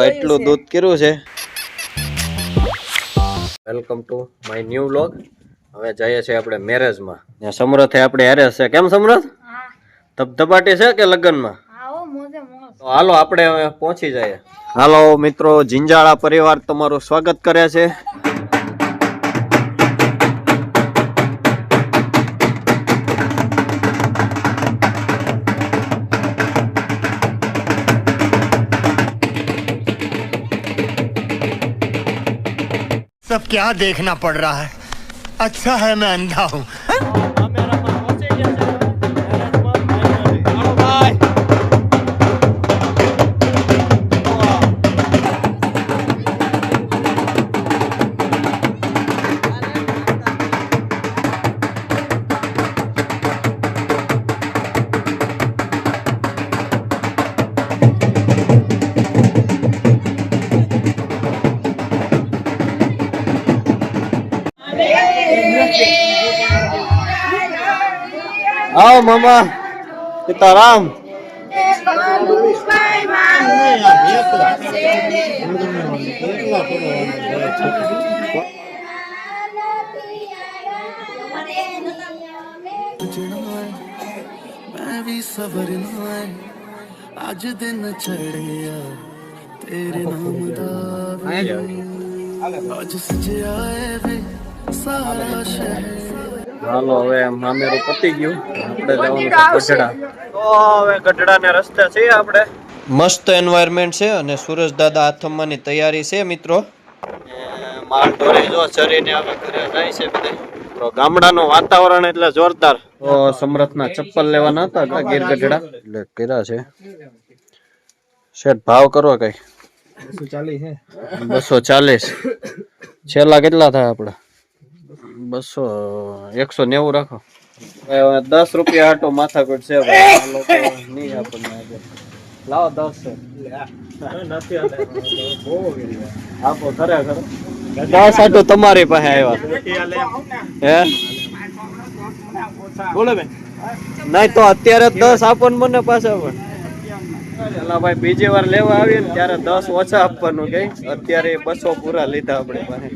એટલું દૂધ કર્યું છે. Welcome to my new vlog. હવે જઈએ છીએ આપણે મેરેજમાં. સમરથ આપણે હારે છે. કેમ સમરથ? ધબધબાટી છે કે લગ્નમાં? હાલો આપણે હવે પહોંચી જઈએ. હાલો મિત્રો, જિંજાળા પરિવાર તમારું સ્વાગત કરે છે. सब क्या देखना पड़ रहा है? अच्छा है मैं अंधा हूँ. आओ मामा, सीताराम. मैं भी सबर आज दिन चढ़िया तेरे नाम दा आज सजे आए वे सारा शहर. હાલો હવે મામેરું પતી ગયું. આપણે જવાનું ગઢડા. તો હવે ગઢડાને રસ્તે છીએ આપણે. મસ્ત એન્વાયરમેન્ટ છે અને સુરજ દાદા આથમવાની તૈયારી છે મિત્રો. માલ ઢોરી જો ચરીને હવે ઘરે જાય છે બધા. તો ગામડાનું વાતાવરણ એટલે જોરદાર. તો સમરથના ચપ્પલ લેવાના હતા ગીર ગઢડા એટલે કર્યા છે. શેઠ ભાવ કરો કઈ? 240. છેલ્લા કેટલા થાય આપડે? 190 રાખો. 10 રૂપિયા આટો માથાકૂટ છે નહીં આપણને. લાવો 10 આપો. ખરેખર 10 આટો તમારી પાસે આવ્યા હે? બોલો બેન. નહીં તો અત્યારે 10 આપો ને મને પાછા. પણ પેલા ભાઈ બીજી વાર લેવા આવીએ ને ત્યારે 10 ઓછા આપવાનું કે અત્યારે 200 પૂરા લીધા આપણે પાસે.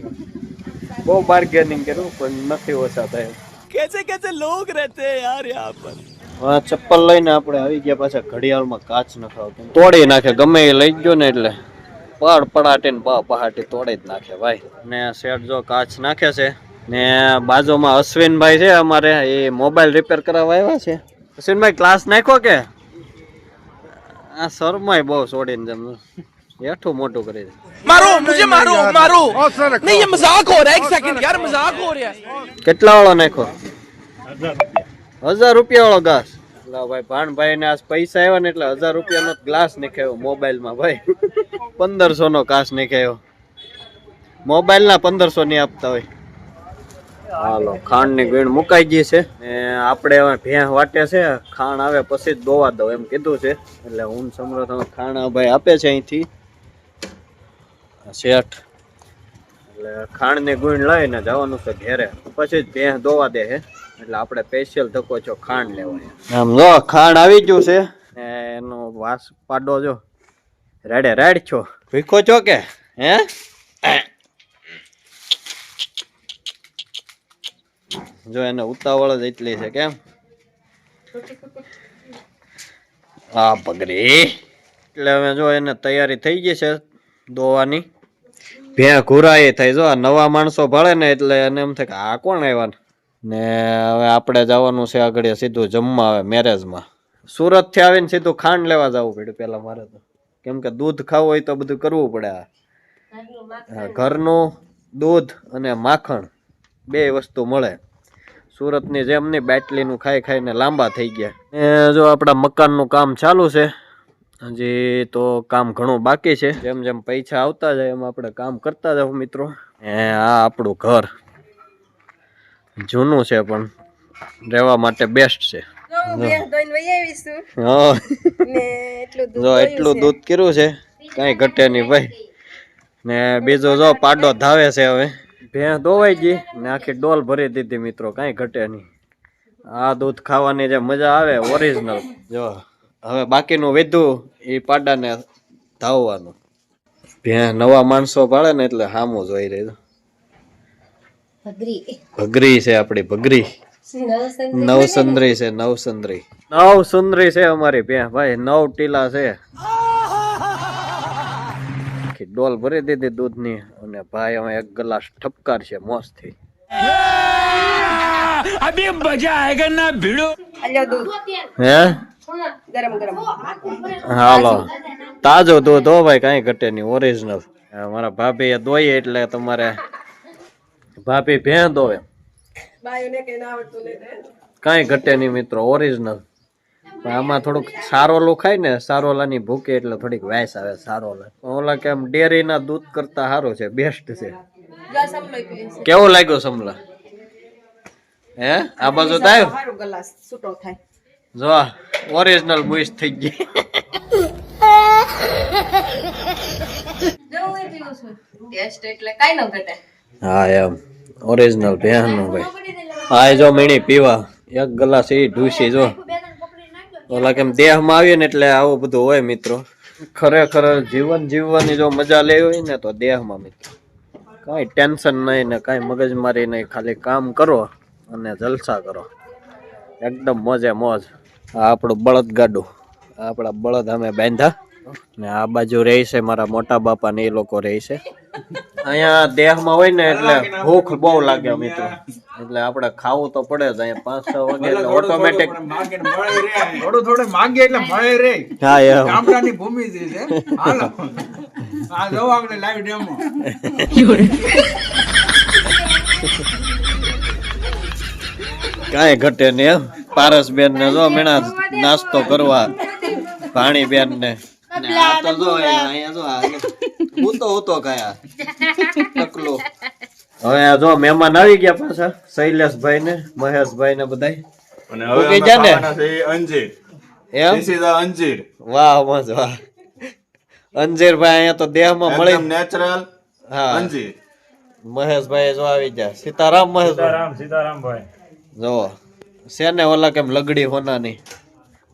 બહુ બાર્ગેનિંગ કર્યું પણ નથી ઓછા થાય. कैसे कैसे लोग रहते हैं यार यहाँ पर. હા, ચપ્પલ લઈને આપણે આવી ગયા પાછા ઘડિયાળમાં. કાચ નખાવતો તોડી નાખે ગમે એ લઈ ગયો ને એટલે પડાટી ને પહાટી તોડી જ નાખે ભાઈ. ને શેઠ જો કાચ નાખે છે. ને બાજુમાં અશ્વિનભાઈ છે અમારે, એ મોબાઈલ રિપેર કરાવવા આવ્યા છે. અશ્વિનભાઈ ક્લાસ નાખ્યો કે? આ શરમાય બહુ છોડીને જેમ એઠું મોટું કરી દે. मारो मुझे मारो मारो नहीं ये मजाक हो रहा है. एक सेकंड यार मजाक हो रहा है. કેટલા વાળો નાખ્યો? 1000 રૂપિયા વાળો ગ્લાસ. ભાઈ ભાણભાઈ ને આજ પૈસા આવ્યા ને એટલે 1000 રૂપિયાનો ગ્લાસ નાખ્યો મોબાઈલ માં ભાઈ. 1500 નો કાચ નાખ્યો. મોબાઈલ ના 1500 ની આપતા હોય. હાલો ખાંડ ની ગીણ મુકાઈ ગઈ છે. આપણે હવે ભેં વાટે છે. ખાણ આવે પછી જ દોવા દો એમ કીધું છે. એટલે હું સમરથ ખાણ ભાઈ આપે છે અહીંથી શેઠ. એટલે ખાંડ ની ગુણ લઈને જવાનું છે ઘેરે. પછી જ ભેં દોવા દે છે. એટલે આપણે સ્પેશિયલ ધક્કો છો ખાંડ લેવાય. આમ જો ખાંડ આવી ગયું છે. એનો વાસ પાડો જો રેડે રેડ છો. ભીખો છો કે હે? જો એને ઉતાવળ જ એટલી છે કેમ? આ પગરી. એટલે હવે જો એને તૈયારી થઈ ગઈ છે દોવાની. ભેં ઘુરાઈ થઈ. જો નવા માણસો ભળે ને એટલે એને એમ થાય કે આ કોણ આવ્યા. ને હવે આપણે જવાનું છે આગળ સીધું જમવા આવે મેરેજમાં. સુરત થી આવીને સીધું ખાંડ લેવા જવું પડ્યું પેલા મારે તો. કેમ કે દૂધ ખાવું હોય તો બધું કરવું પડે. ઘરનું દૂધ અને માખણ બે વસ્તુ મળે. સુરતની જેમ ની બાટલીનું ખાઈ ખાઈને લાંબા થઈ ગયા. જો આપણા મકાનનું કામ ચાલુ છે. હજી તો કામ ઘણું બાકી છે. જેમ જેમ પૈસા આવતા જાય એમ આપણે કામ કરતા જાવ મિત્રો. આ આપણું ઘર જૂનું છે પણ રહેવા માટે બેસ્ટ છે. જો એટલું દૂધ કર્યું છે કઈ ઘટે નહીં ભાઈ. ને બીજો જો પાડો ધાવે છે. હવે ભેં દોવાઈ ગઈ ને આખી ડોલ ભરી દીધી મિત્રો. કઈ ઘટે નહીં. આ દૂધ ખાવાની જે મજા આવે ઓરિજિનલ. જો હવે બાકીનું વધ્યું એ પાડાને ધાવવાનું. નવા માણસો પાડે ને એટલે હામું જોઈ રહ્યું. ભગરી છે આપડી ભગરી. નવસુંદરી છે નવસુંદરી છે અમારી ભેં ભાઈ. 9 ટીલા છે. ડોલ ભરી દીધી દૂધની અને ભાઈ અમે 1 ગ્લાસ ઠપકાર છે મોજથી. अभी मजा आएगा ना भिड़ो હે હાલો તાજો દૂધ હો ભાઈ, કઈ ઘટે નહીં, ઓરિજિનલ. મારા ભાભી એ દોઈ એટલે તમારે ભાભી ભેં દોવે, કઈ ઘટે નહીં મિત્રો, ઓરિજિનલ. આમાં થોડુંક સારોલું ખાય ને, સારોલાની ભૂકે એટલે થોડીક વાઈસ આવે. સારોલા ઓલા કેમ ડેરી ના દૂધ કરતા સારું છે, બેસ્ટ છે. કેવું લાગ્યું સમલા? હે આ બાજુ થાય જો ઓરિજિનલ મુઈસ થઈ ગઈ. હા એમ ઓરિજિનલ બેહનું ભાઈ. હા જો મીણી પીવા 1 ગ્લાસ એ ઢૂસી જો. ઓલા કેમ દેહમાં આવીએ ને એટલે આવું બધું હોય મિત્રો. ખરેખર જીવન જીવવાની જો મજા લેવી હોય ને તો દેહમાં મિત્રો. કઈ ટેન્શન નહીં ને કઈ મગજમારી નહીં, ખાલી કામ કરો અને જલસા કરો, એકદમ મોજે મોજ. આ આપણું બળદ ગાડું, આપણા બળદ અમે બાંધા ને આ બાજુ રહે છે મારા મોટા બાપા ને એ લોકો રહે છે. અહીંયા દેહમાં હોય ને એટલે ભૂખ બહુ લાગે મિત્રો, એટલે આપણે ખાવું તો પડે જ. અહીંયા 5-6 વાગે એટલે ઓટોમેટિક થોડું માંગે એટલે મળે રે. હા એમ ગામડાની ભૂમિ છે. હાલો આ જો આપણે લાઈવ ડેમો. કાંઈ ઘટે ને એમ. પારસબેન ને જો મેણા નાસ્તો કરવા, ભાણીબેન ને આ તો જો અહીંયા જો ઉતો કયા ટકલું. હવે આ જો મહેમાન આવી ગયા પાછા, શૈલેષભાઈ ને મહેશભાઈ ને બધા. અને હવે ખાવાના છે અંજીર. એમ This is a અંજીર. વાહ મજ વાહ. અંજીરભાઈ અહીંયા તો દેહમાં મળી નેચરલ હા. અંજીર. મહેશભાઈ જો આવી ગયા. સીતારામ મહેશભાઈ. સીતારામભાઈ. જો છે ને ઓલા કેમ લગડી હોનાની.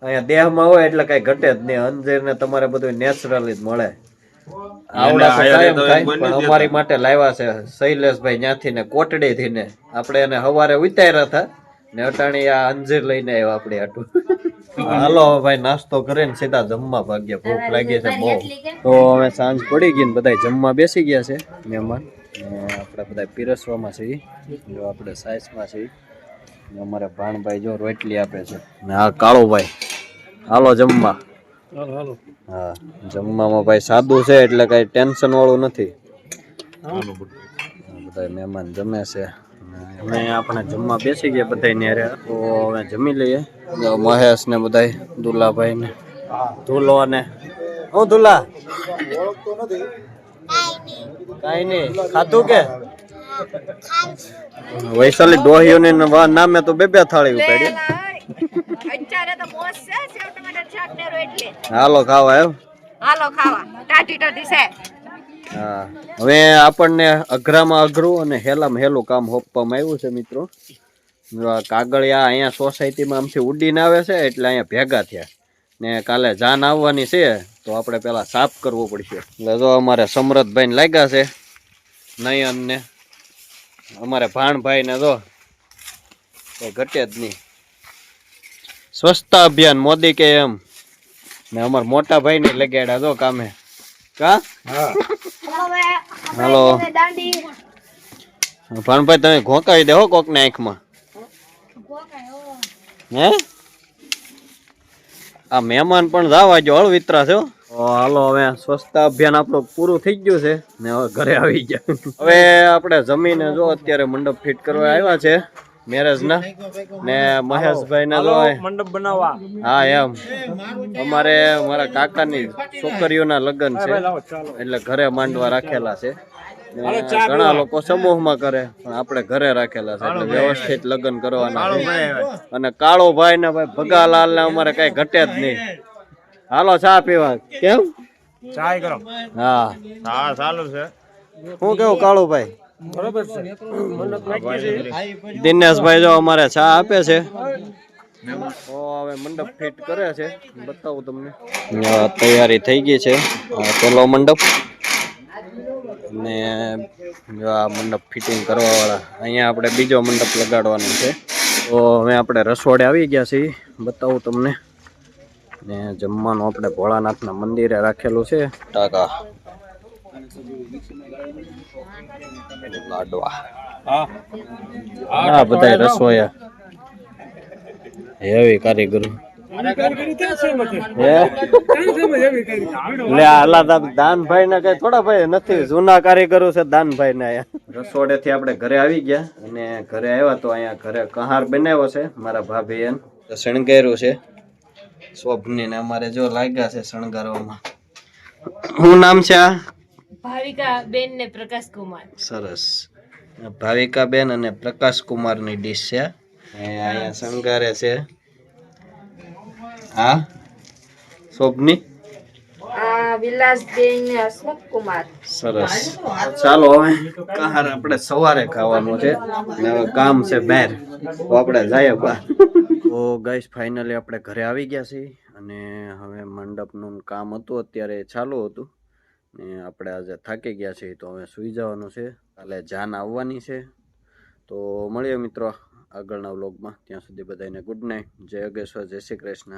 અહીંયા દેહમાં હોય એટલે કઈ ઘટે જ નહીં. અંજીર ને તમારે બધું નેચરલી જ મળે. આવડા તો કાયમ થાય પણ અમારી માટે લાવ્યા છે શૈલેષભાઈ ત્યાંથી ને કોટડી થી ને. આપણે એને સવારે ઉતાર્યા હતા ને અટાણી આ અંજીર લઈને આવ્યા આપણે આટલું. હાલો ભાઈ નાસ્તો કરીને સીધા જમવા ભાગ્યા. ભૂખ લાગી છે બહુ. તો હવે સાંજ પડી ગઈ ને બધા જમવા બેસી ગયા છે મહેમાન. આપણે બધા પીરસવામાં છીએ, જો આપણે સાઈસમાં છીએ. અમારે ભાણભાઈ જો રોટલી આપે છે ને આ કાળુભાઈ. હાલો જમવા. હા જમવામાં ભાઈ સાદું છે એટલે કઈ ટેન્શન વાળું નથી. બધા મહેમાન જમે છે. અમે આપણે જમવા બેસી ગયા બધા ને. તો હવે જમી લઈએ. મહેશ ને બધા દુલાભાઈ ને ધુલો ને હું ધુલા કઈ નઈ ખાધું કે વૈશાલી ડોહીઓની નામે તો 2 થાળી ઉપાડી. હાલો ખાવા એમ. હા હવે આપણને અઘરામાં અઘરું અને હેલામાં હેલું કામ હોપવામાં આવ્યું છે મિત્રો. કાગળિયા અહીંયા સોસાયટીમાં આમથી ઉડીને આવે છે એટલે અહીંયા ભેગા થયા ને કાલે જાન આવવાની છે તો આપણે પેલા સાફ કરવું પડશે. એટલે જો અમારે સમરથભાઈ ને લાગ્યા છે, નયન ને અમારે ભાણભાઈ ને જો કઈ ઘટે જ નહીં. સ્વચ્છતા અભિયાન મોદી કે એમ ને અમારા મોટા ભાઈ ને લગાડ્યા જો કામે. કા હાલો ભાણભાઈ તમે ઘોકાવી દે હો કોક ને આંખમાં. હે આ મહેમાન પણ જવા જો હળવિતરા છે. હાલો હવે સ્વચ્છતા અભિયાન આપણું પૂરું થઈ ગયું છે ને હવે ઘરે આવી ગયા. હવે આપણે જમીને જો અત્યારે મંડપ ફિટ કરવા આવ્યા છે મેરેજ ના ને મહેશભાઈ ને જો મંડપ બનાવવા. હા એમ અમારે મારા કાકાની છોકરીઓના લગ્ન છે એટલે ઘરે માંડવા રાખેલા છે. ઘણા લોકો સમૂહમાં કરે પણ આપણે ઘરે રાખેલા છે એટલે વ્યવસ્થિત લગ્ન કરવાના છે. અને કાળો ભાઈ ને ભાઈ ભગાલાલ ને અમારે કઈ ઘટે જ નહીં. હાલો ચા પીવા. કેમ ચાય કરો? હા હા ચાલુ છે. હું કેવું કાળુ ભાઈ? બરોબર છે. દિનેશભાઈ જો અમારે ચા આપે છે તો હવે મંડપ ફિટ કરે છે, બતાવું તમને. તૈયારી થઈ ગઈ છે. પેલો મંડપ અને જો આ મંડપ ફિટિંગ કરવા વાળા. અહીંયા આપણે બીજો મંડપ લગાડવાનો છે. તો હવે આપણે રસોડે આવી ગયા છીએ, બતાવું તમને. ને જમવાનું આપણે ભોળાનાથના મંદિરે રાખેલું છે. ટાકા લાડવા હા બધા રસોયા હેવી કારીગરો. દાનભાઈ ને કઈ થોડા ભાઈ નથી, જૂના કારીગરો છે દાનભાઈ ને. રસોડે થી આપણે ઘરે આવી ગયા અને ઘરે આવ્યા તો અહીંયા ઘરે કહાર બનાવ્યો છે મારા ભાભી એને શણગાર્યું છે. શોભની ને અમારે જો લાગ્યા છે શણગારવામાં. શું નામ છે આ? ભાવિકા બેન ને પ્રકાશ કુમાર. સરસ. ભાવિકા બેન અને પ્રકાશ કુમાર ની ડીશ છે. અહીંયા શણગારે છે. હા શોભની વિલાસબેન ને અશોક કુમાર. સરસ. ચાલો હવે કહાર આપણે સવારે ખાવાનું છે ને હવે કામ છે બહાર, તો આપણે જઈએ બહાર. તો ગાઈસ ફાઇનલી આપણે ઘરે આવી ગયા છીએ અને હવે મંડપનું કામ હતું અત્યારે ચાલુ હતું ને આપણે આજે થાકી ગયા છીએ તો હવે સૂઈ જવાનું છે. કાલે જાન આવવાની છે. તો મળીએ મિત્રો આગળના વ્લોગમાં. ત્યાં સુધી બધાને ગુડ નાઇટ. જય યોગેશ્વર, જય શ્રી કૃષ્ણ.